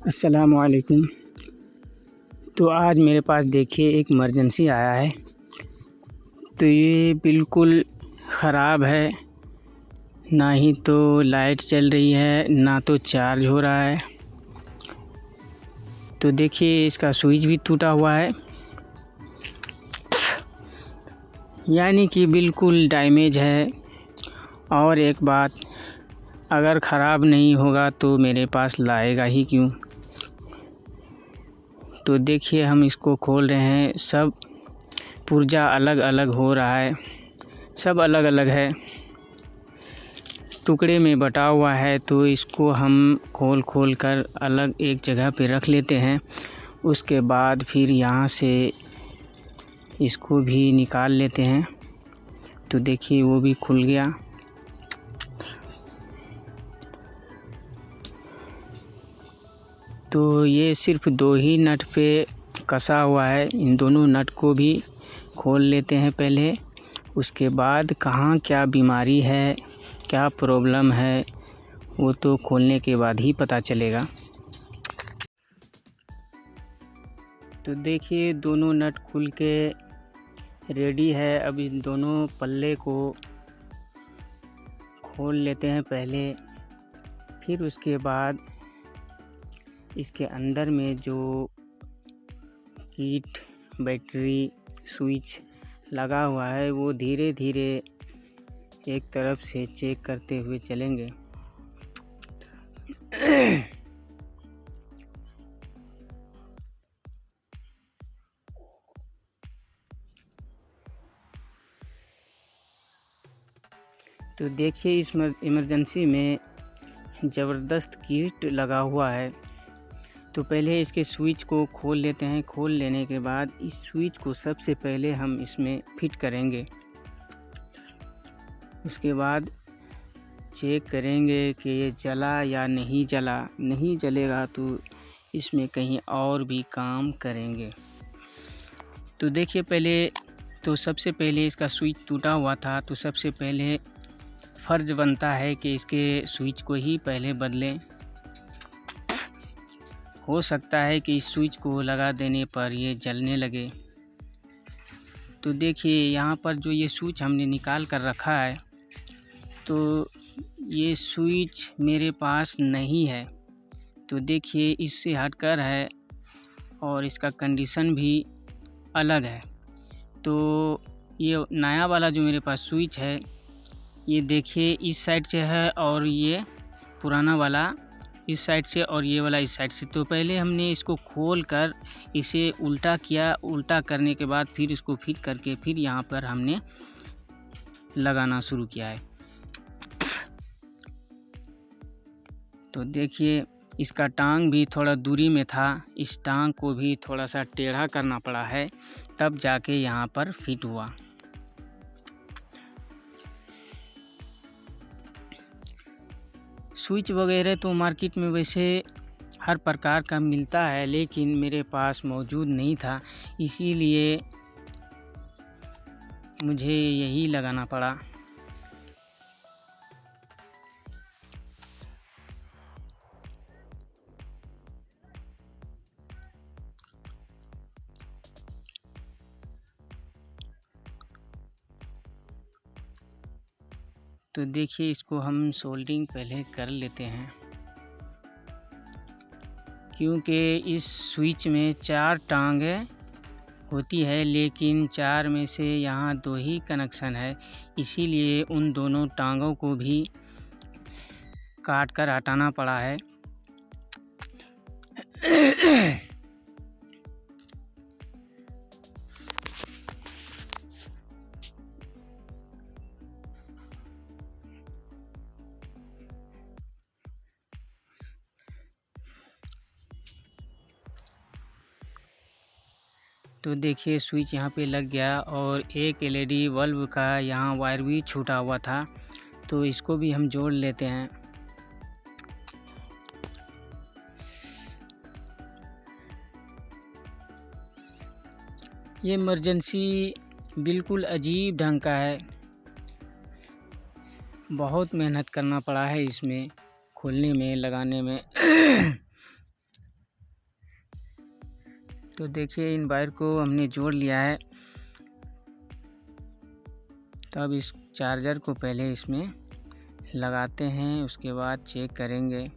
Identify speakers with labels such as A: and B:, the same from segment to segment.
A: अस्सलामुअलैकुम। तो आज मेरे पास देखिए एक इमरजेंसी आया है। तो ये बिल्कुल ख़राब है, ना ही तो लाइट चल रही है ना तो चार्ज हो रहा है। तो देखिए इसका स्विच भी टूटा हुआ है, यानी कि बिल्कुल डैमेज है। और एक बात, अगर ख़राब नहीं होगा तो मेरे पास लाएगा ही क्यों। तो देखिए हम इसको खोल रहे हैं, सब पुर्जा अलग अलग हो रहा है, सब अलग अलग है, टुकड़े में बटा हुआ है। तो इसको हम खोल कर अलग एक जगह पे रख लेते हैं। उसके बाद फिर यहाँ से इसको भी निकाल लेते हैं। तो देखिए वो भी खुल गया। तो ये सिर्फ 2 ही नट पे कसा हुआ है। इन दोनों नट को भी खोल लेते हैं पहले। उसके बाद कहाँ क्या बीमारी है, क्या प्रॉब्लम है, वो तो खोलने के बाद ही पता चलेगा। तो देखिए दोनों नट खुल के रेडी है। अब इन दोनों पल्ले को खोल लेते हैं पहले। फिर उसके बाद इसके अंदर में जो किट, बैटरी, स्विच लगा हुआ है वो धीरे धीरे एक तरफ से चेक करते हुए चलेंगे। तो देखिए इस इमरजेंसी में ज़बरदस्त किट लगा हुआ है। तो पहले इसके स्विच को खोल लेते हैं। खोल लेने के बाद इस स्विच को सबसे पहले हम इसमें फिट करेंगे। उसके बाद चेक करेंगे कि ये जला या नहीं जला। नहीं जलेगा तो इसमें कहीं और भी काम करेंगे। तो देखिए सबसे पहले इसका स्विच टूटा हुआ था, तो सबसे पहले फ़र्ज़ बनता है कि इसके स्विच को ही पहले बदलें। हो सकता है कि इस स्विच को लगा देने पर ये जलने लगे। तो देखिए यहाँ पर जो ये स्विच हमने निकाल कर रखा है, तो ये स्विच मेरे पास नहीं है। तो देखिए इससे हटकर है और इसका कंडीशन भी अलग है। तो ये नया वाला जो मेरे पास स्विच है, ये देखिए इस साइड से है और ये पुराना वाला इस साइड से और ये वाला इस साइड से। तो पहले हमने इसको खोल कर इसे उल्टा किया। उल्टा करने के बाद फिर इसको फिट करके फिर यहाँ पर हमने लगाना शुरू किया है। तो देखिए इसका टांग भी थोड़ा दूरी में था, इस टांग को भी थोड़ा सा टेढ़ा करना पड़ा है, तब जाके यहाँ पर फिट हुआ। स्विच वगैरह तो मार्केट में वैसे हर प्रकार का मिलता है, लेकिन मेरे पास मौजूद नहीं था, इसीलिए मुझे यही लगाना पड़ा। तो देखिए इसको हम सोल्डरिंग पहले कर लेते हैं, क्योंकि इस स्विच में 4 टांगें होती है, लेकिन 4 में से यहाँ 2 ही कनेक्शन है, इसीलिए उन दोनों टांगों को भी काट कर हटाना पड़ा है। तो देखिए स्विच यहाँ पे लग गया और एक एलईडी बल्ब का यहाँ वायर भी छूटा हुआ था, तो इसको भी हम जोड़ लेते हैं। ये इमरजेंसी बिल्कुल अजीब ढंग का है, बहुत मेहनत करना पड़ा है इसमें खोलने में, लगाने में। तो देखिए इन वायर को हमने जोड़ लिया है। तो अब इस चार्जर को पहले इसमें लगाते हैं, उसके बाद चेक करेंगे।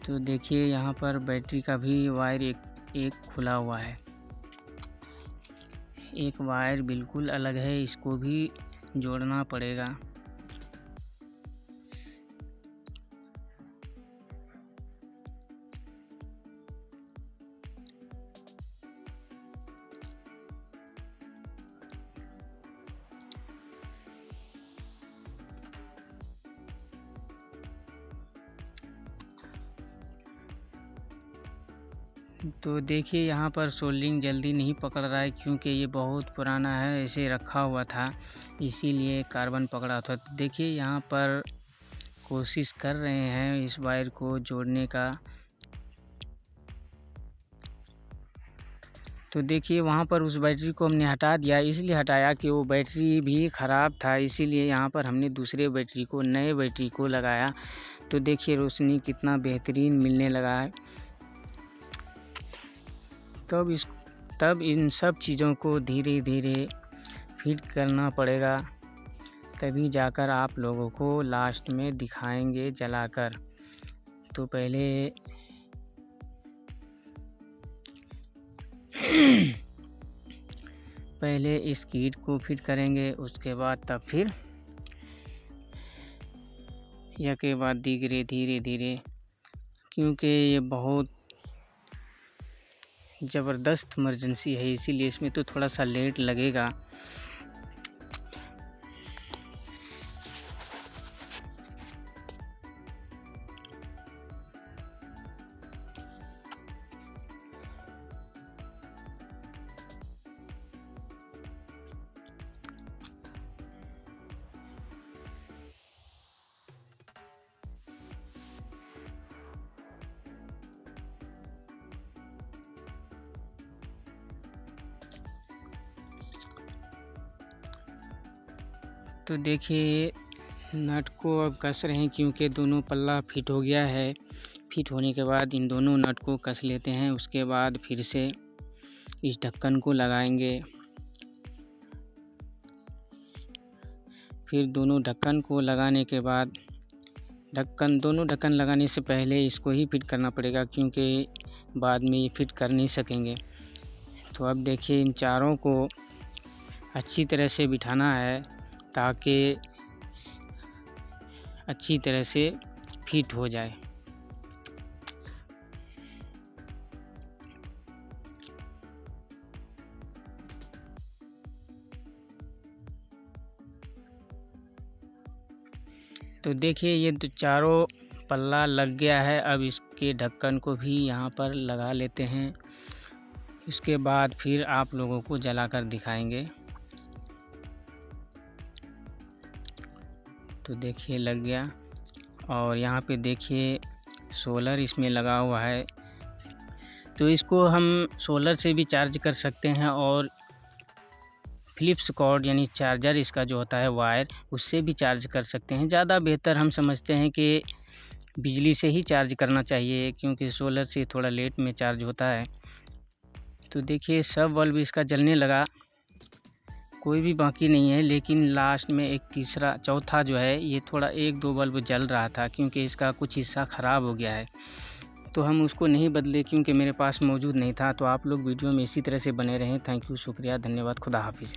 A: तो देखिए यहाँ पर बैटरी का भी वायर एक खुला हुआ है, एक वायर बिल्कुल अलग है, इसको भी जोड़ना पड़ेगा। तो देखिए यहाँ पर सोल्डरिंग जल्दी नहीं पकड़ रहा है, क्योंकि ये बहुत पुराना है, ऐसे रखा हुआ था, इसीलिए कार्बन पकड़ा था। तो देखिए यहाँ पर कोशिश कर रहे हैं इस वायर को जोड़ने का। तो देखिए वहाँ पर उस बैटरी को हमने हटा दिया, इसलिए हटाया कि वो बैटरी भी ख़राब था, इसीलिए यहाँ पर हमने दूसरे बैटरी को, नए बैटरी को लगाया। तो देखिए रोशनी कितना बेहतरीन मिलने लगा है। तब इन सब चीज़ों को धीरे धीरे फिट करना पड़ेगा, तभी जाकर आप लोगों को लास्ट में दिखाएंगे जलाकर। तो पहले इस किट को फिट करेंगे, उसके बाद तब फिर या के बाद धीरे धीरे, क्योंकि ये बहुत ज़बरदस्त इमरजेंसी है, इसीलिए इसमें तो थोड़ा सा लेट लगेगा। तो देखिए नट को अब कस रहे हैं, क्योंकि दोनों पल्ला फिट हो गया है। फिट होने के बाद इन दोनों नट को कस लेते हैं, उसके बाद फिर से इस ढक्कन को लगाएंगे। फिर दोनों ढक्कन को लगाने के बाद दोनों ढक्कन लगाने से पहले इसको ही फिट करना पड़ेगा, क्योंकि बाद में ये फिट कर नहीं सकेंगे। तो अब देखिए इन चारों को अच्छी तरह से बिठाना है, ताकि अच्छी तरह से फिट हो जाए। तो देखिए ये तो चारों पल्ला लग गया है। अब इसके ढक्कन को भी यहाँ पर लगा लेते हैं, इसके बाद फिर आप लोगों को जलाकर दिखाएंगे। तो देखिए लग गया, और यहाँ पे देखिए सोलर इसमें लगा हुआ है। तो इसको हम सोलर से भी चार्ज कर सकते हैं, और फिलिप्स कॉर्ड यानी चार्जर इसका जो होता है वायर, उससे भी चार्ज कर सकते हैं। ज़्यादा बेहतर हम समझते हैं कि बिजली से ही चार्ज करना चाहिए, क्योंकि सोलर से थोड़ा लेट में चार्ज होता है। तो देखिए सब बल्ब इसका जलने लगा, कोई भी बाकी नहीं है, लेकिन लास्ट में एक चौथा जो है ये थोड़ा 1-2 बल्ब जल रहा था, क्योंकि इसका कुछ हिस्सा ख़राब हो गया है। तो हम उसको नहीं बदले, क्योंकि मेरे पास मौजूद नहीं था। तो आप लोग वीडियो में इसी तरह से बने रहें। थैंक यू, शुक्रिया, धन्यवाद, खुदा हाफिज़।